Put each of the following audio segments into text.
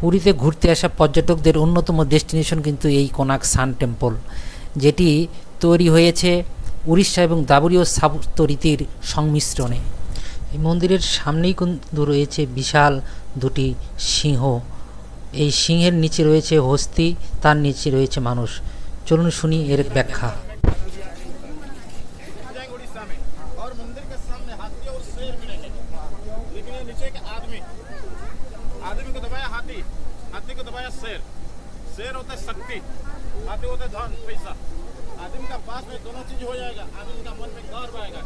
পুরীতে ঘুরতে আসা পর্যটকদের অন্যতম ডেস্টিনেশন কিন্তু এই কোনার্ক সান টেম্পল, যেটি তৈরি হয়েছে উড়িষ্যা এবং দাবরীয় স্থাপত্য রীতির সংমিশ্রণে। এই মন্দিরের সামনেই কিন্তু রয়েছে বিশাল দুটি সিংহ। এই সিংহের নিচে রয়েছে হস্তি, তার নিচে রয়েছে মানুষ। চলুন শুনি এর ব্যাখ্যা। जाएंगे उड़ीसा में और मंदिर के सामने हाथी और शेर मिलेंगे, लेकिन ये नीचे एक आदमी, आदमी को दबाया हाथी, हाथी को दबाया शेर। शेर होता है शक्ति, हाथी होता है धन पैसा। आदमी का पास में दोनों चीज हो जाएगा, आदमी का मन में गर्व आएगा,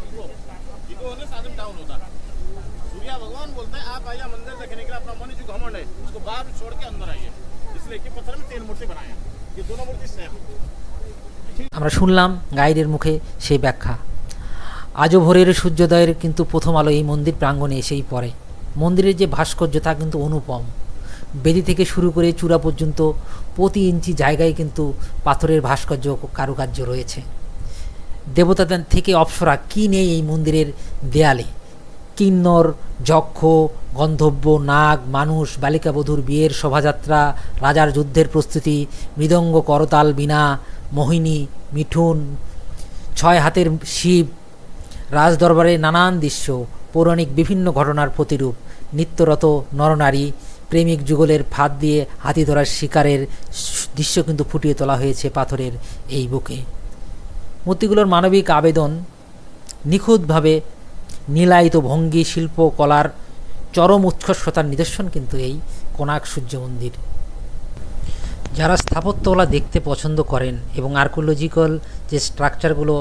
ईगो होने से आदमी डाउन होता है। सूर्या भगवान बोलते हैं आप आइए मंदिर देखने के लिए, अपना मन जो घमंड है उसको बाहर छोड़ के अंदर आइए। इसलिए कि पत्थर में 3 मूर्ति बनाया, ये दोनों मूर्ति सेम। আমরা শুনলাম গাইডের মুখে সেই ব্যাখ্যা। আজও ভোরের সূর্যোদয়ের কিন্তু প্রথম আলো এই মন্দির প্রাঙ্গণে এসেই পড়ে। মন্দিরের যে ভাস্কর্য তা কিন্তু অনুপম। বেদি থেকে শুরু করে চূড়া পর্যন্ত প্রতি ইঞ্চি জায়গায় কিন্তু পাথরের ভাস্কর্য ও কারুকার্য রয়েছে। দেবতাদের থেকে অপ্সরা কী নেই এই মন্দিরের দেয়ালে। কিন্নর, যক্ষ, গন্ধর্ব, নাগ, মানুষ, বালিকাবধূর বিয়ের শোভাযাত্রা, রাজার যুদ্ধের প্রস্তুতি, মৃদঙ্গ, করতাল, বীণা, মোহিনী, মিঠুন, 6 হাতের শিব, রাজদরবারে নানান দৃশ্য, পৌরাণিক বিভিন্ন ঘটনার প্রতিরূপ, নিত্যরত নরনারী, প্রেমিক যুগলের ফাঁদ দিয়ে হাতি ধরার শিকারের দৃশ্য কিন্তু ফুটিয়ে তোলা হয়েছে পাথরের এই বুকে। মূর্তিগুলোর মানবিক আবেদন, নিখুঁতভাবে নীলায়িত ভঙ্গি, শিল্পকলার চরম উৎকর্ষতার নিদর্শন কিন্তু এই কোনার্ক সূর্য মন্দির। যারা স্থাপত্যকলা দেখতে পছন্দ করেন এবং আর্কিওলজিক্যাল যে স্ট্রাকচারগুলো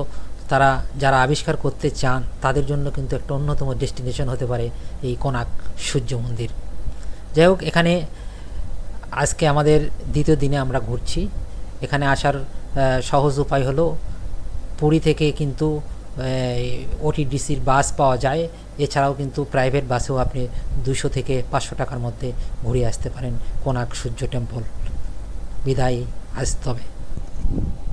যারা আবিষ্কার করতে চান, তাদের জন্য কিন্তু একটা অন্যতম ডেস্টিনেশন হতে পারে এই কোনার্ক সূর্য মন্দির। যাই হোক, এখানে আজকে আমাদের দ্বিতীয় দিনে আমরা ঘুরছি। এখানে আসার সহজ উপায় হলো পুরী থেকে কিন্তু ওটিডিসির বাস পাওয়া যায়। এছাড়াও কিন্তু প্রাইভেট বাসেও আপনি 200 থেকে 500 টাকার মধ্যে ঘুরে আসতে পারেন কোনার্ক সূর্য টেম্পল। বিদায়, আসতে হবে।